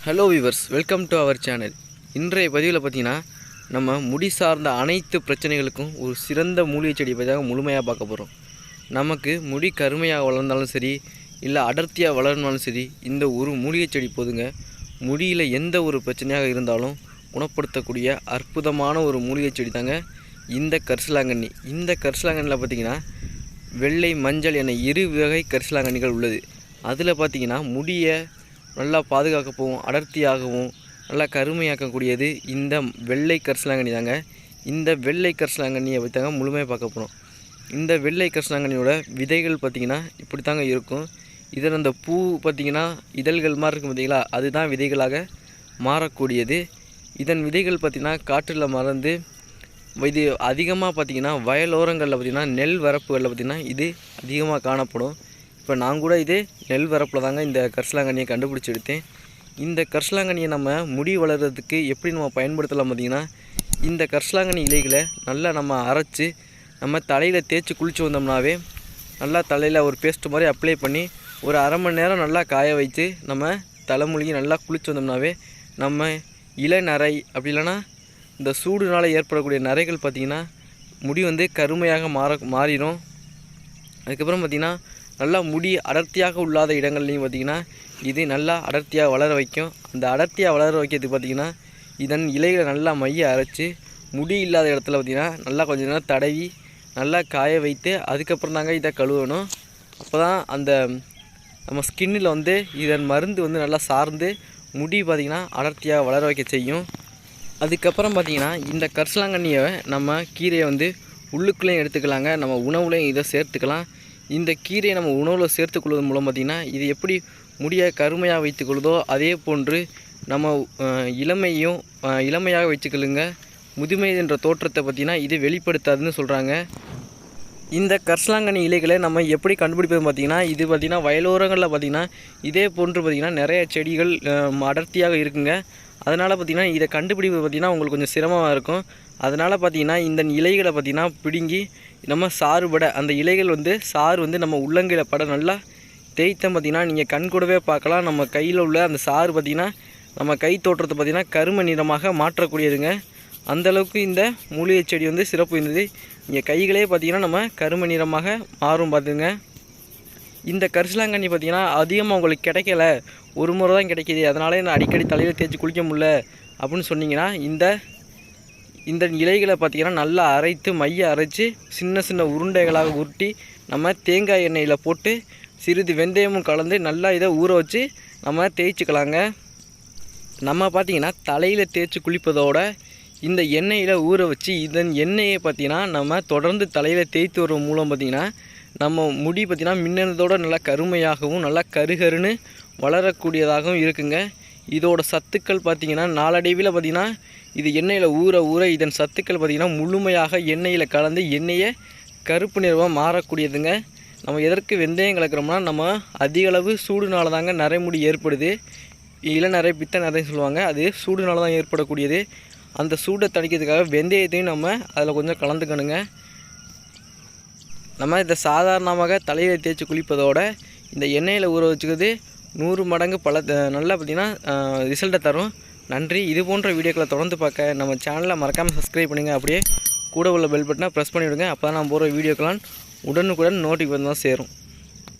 Hello viewers, welcome to our channel. இன்றைய பதிவில் பார்த்திங்கன்னா நம்ம முடி சார்ந்த அனைத்து பிரச்சனைகளுக்கும் ஒரு சிறந்த மூலிகை செடி பற்றி முழுமையாக பார்க்க போகிறோம். நமக்கு முடி கருமையாக வளர்ந்தாலும் சரி, இல்லை அடர்த்தியாக வளர்ந்தாலும் சரி, இந்த ஒரு மூலிகை செடி போதுங்க. முடியில் எந்த ஒரு பிரச்சனையாக இருந்தாலும் குணப்படுத்தக்கூடிய அற்புதமான ஒரு மூலிகை செடி தாங்க இந்த கரிசலாங்கண்ணி. இந்த கரிசலாங்கண்ணியில் பார்த்திங்கன்னா வெள்ளை, மஞ்சள் என இரு வகை கரிசலாங்கண்ணிகள் உள்ளது. அதில் பார்த்திங்கன்னா முடியை நல்லா பாதுகாக்க போகும், அடர்த்தியாகவும் நல்லா கருமையாக்கக்கூடியது இந்த வெள்ளை கரிசலாங்கண்ணி தாங்க. இந்த வெள்ளை கரிசலாங்கண்ணியை பற்றி தாங்க முழுமையாக பார்க்க போகிறோம். இந்த வெள்ளை கரிசலாங்கண்ணியோட விதைகள் பார்த்திங்கன்னா இப்படி தாங்க இருக்கும். இதில் அந்த பூ பார்த்திங்கன்னா இதழ்கள் மாதிரி இருக்கும் பார்த்திங்களா, அதுதான் விதைகளாக மாறக்கூடியது. இதன் விதைகள் பார்த்திங்கன்னா காற்றில் மறந்து இது அதிகமாக பார்த்திங்கன்னா வயலோரங்களில் பார்த்திங்கன்னா நெல் வரப்புகளில் பார்த்திங்கன்னா இது அதிகமாக காணப்படும். இப்போ நான் கூட இது நெல் வரப்பில் தாங்க இந்த கரிசலாங்கண்ணியை கண்டுபிடிச்சி எடுத்தேன். இந்த கரிசலாங்கண்ணியை நம்ம முடி வளர்கிறதுக்கு எப்படி நம்ம பயன்படுத்தலாம் பார்த்திங்கன்னா, இந்த கரிசலாங்கண்ணி இலைகளை நல்லா நம்ம அரைச்சி நம்ம தலையில் தேய்ச்சி குளித்து வந்தோம்னாவே நல்லா தலையில் ஒரு பேஸ்ட் மாதிரி அப்ளை பண்ணி ஒரு அரை மணி நேரம் நல்லா காய வைத்து நம்ம தலைமொழிகி நல்லா குளித்து வந்தோம்னாவே நம்ம இளநரை அப்படி இல்லைன்னா இந்த சூடுனால் ஏற்படக்கூடிய நரைகள் பார்த்திங்கன்னா முடி வந்து கருமையாக மாறிடும். அதுக்கப்புறம் பார்த்திங்கன்னா நல்லா முடி அடர்த்தியாக உள்ளாத இடங்கள்லையும் பார்த்திங்கன்னா இது நல்லா அடர்த்தியாக வளர வைக்கும். அந்த அடர்த்தியாக வளர வைக்கிறதுக்கு பார்த்திங்கன்னா இதன் இலைகளை நல்லா மைய அரைச்சி முடி இல்லாத இடத்துல பார்த்திங்கன்னா நல்லா கொஞ்சம் நேரம் தடவி நல்லா காய வைத்து அதுக்கப்புறம் தாங்க இதை கழுவணும். அப்போ தான் அந்த நம்ம ஸ்கின்னில் வந்து இதன் மருந்து வந்து நல்லா சார்ந்து முடி பார்த்திங்கன்னா அடர்த்தியாக வளர வைக்க செய்யும். அதுக்கப்புறம் பார்த்திங்கன்னா இந்த கரிசலாங்கண்ணியை நம்ம கீரையை வந்து உள்ளுக்குள்ளேயும் எடுத்துக்கலாங்க, நம்ம உணவுலையும் இதை சேர்த்துக்கலாம். இந்த கீரையை நம்ம உணவில் சேர்த்துக்கொள்வதன் மூலம் பார்த்திங்கன்னா இது எப்படி முடியை கருமையாக வைத்துக்கொள்ளுதோ அதே போன்று நம்ம இளமையாக வச்சுக்கொள்ளுங்க. முதுமை என்ற தோற்றத்தை பார்த்திங்கன்னா இது வெளிப்படுத்தாதுன்னு சொல்கிறாங்க. இந்த கரிசலாங்கண்ணி இலைகளை நம்ம எப்படி கண்டுபிடிப்பது பார்த்திங்கன்னா, இது பார்த்திங்கன்னா வயலோரங்களில் பார்த்திங்கன்னா இதே போன்று பார்த்திங்கன்னா நிறைய செடிகள் அடர்த்தியாக இருக்குங்க. அதனால் பார்த்திங்கன்னா இதை கண்டுபிடிப்பது பார்த்திங்கன்னா உங்களுக்கு கொஞ்சம் சிரமமாக இருக்கும். அதனால் பார்த்திங்கன்னா இந்த இலைகளை பார்த்திங்கன்னா பிடுங்கி நம்ம சாறுபட அந்த இலைகள் வந்து சாறு வந்து நம்ம உள்ளங்கையில் பட நல்லா தேய்த்தம் பார்த்திங்கன்னா நீங்கள் கண் கூடவே பார்க்கலாம். நம்ம கையில் உள்ள அந்த சாறு பார்த்திங்கன்னா நம்ம கை தோற்றத்தை பார்த்திங்கன்னா கருமை நிறமாக மாற்றக்கூடியதுங்க. அந்தளவுக்கு இந்த மூலிகை செடி வந்து சிறப்பு இருந்தது. இங்கே கைகளே பார்த்திங்கன்னா நம்ம கருமை நிறமாக மாறும் பார்த்துங்க. இந்த கரிசலாங்கண்ணி பார்த்திங்கன்னா அதிகமாக உங்களுக்கு கிடைக்கல, ஒரு முறை தான் கிடைக்கிது, அதனால நான் அடிக்கடி தலையில் தேய்ச்சி குளிக்க முடியல அப்படின்னு சொன்னிங்கன்னா இந்த இலைகளை பார்த்திங்கன்னா நல்லா அரைத்து மைய அரைச்சி சின்ன சின்ன உருண்டைகளாக உருட்டி நம்ம தேங்காய் எண்ணெயில் போட்டு சிறிது வெந்தயமும் கலந்து நல்லா இதை ஊற வச்சு நம்ம தேய்ச்சிக்கலாங்க. நம்ம பார்த்திங்கன்னா தலையில் தேய்ச்சி குளிப்பதோட இந்த எண்ணெயில் ஊற வச்சு இதன் எண்ணெயை பார்த்திங்கன்னா நம்ம தொடர்ந்து தலையில் தேய்த்து வரும் மூலம் பார்த்திங்கன்னா நம்ம முடி பார்த்திங்கன்னா மின்னதோட நல்லா கருமையாகவும் நல்லா கருகருன்னு வளரக்கூடியதாகவும் இருக்குங்க. இதோட சத்துக்கள் பார்த்திங்கன்னா நாளடைவில் பார்த்திங்கன்னா இது எண்ணெயில் ஊற இதன் சத்துக்கள் பார்த்திங்கன்னா முழுமையாக எண்ணெயில் கலந்து எண்ணெயை கருப்பு நிறமாக மாறக்கூடியதுங்க. நம்ம எதற்கு வெந்தயம் கலக்கிறோம்னா நம்ம அதிகளவு சூடுனால தாங்க நரைமுடி ஏற்படுது. இளநரை பித்த நரைன்னு சொல்லுவாங்க, அது சூடுனால தான் ஏற்படக்கூடியது. அந்த சூடை தணிக்கிறதுக்காக வெந்தயத்தையும் நம்ம அதில் கொஞ்சம் கலந்துக்கணுங்க. நம்ம இதை சாதாரணமாக தலையில் தேய்ச்சி குளிப்பதோட இந்த எண்ணெயில் ஊற வச்சுக்கிறது 100 மடங்கு நல்லா பார்த்திங்கன்னா ரிசல்ட்டை தரும். நன்றி. இது போன்ற வீடியோக்களை தொடர்ந்து பார்க்க நம்ம சேனலை மறக்காமல் சப்ஸ்கிரைப் பண்ணுங்கள். அப்படியே கூட உள்ள பெல் பட்டனை ப்ரெஸ் பண்ணிவிடுங்க. அப்போ தான் நான் போகிற வீடியோக்கெல்லாம் உடனுக்குடன் நோட்டிஃபிகேஷன் தான் சேரும்.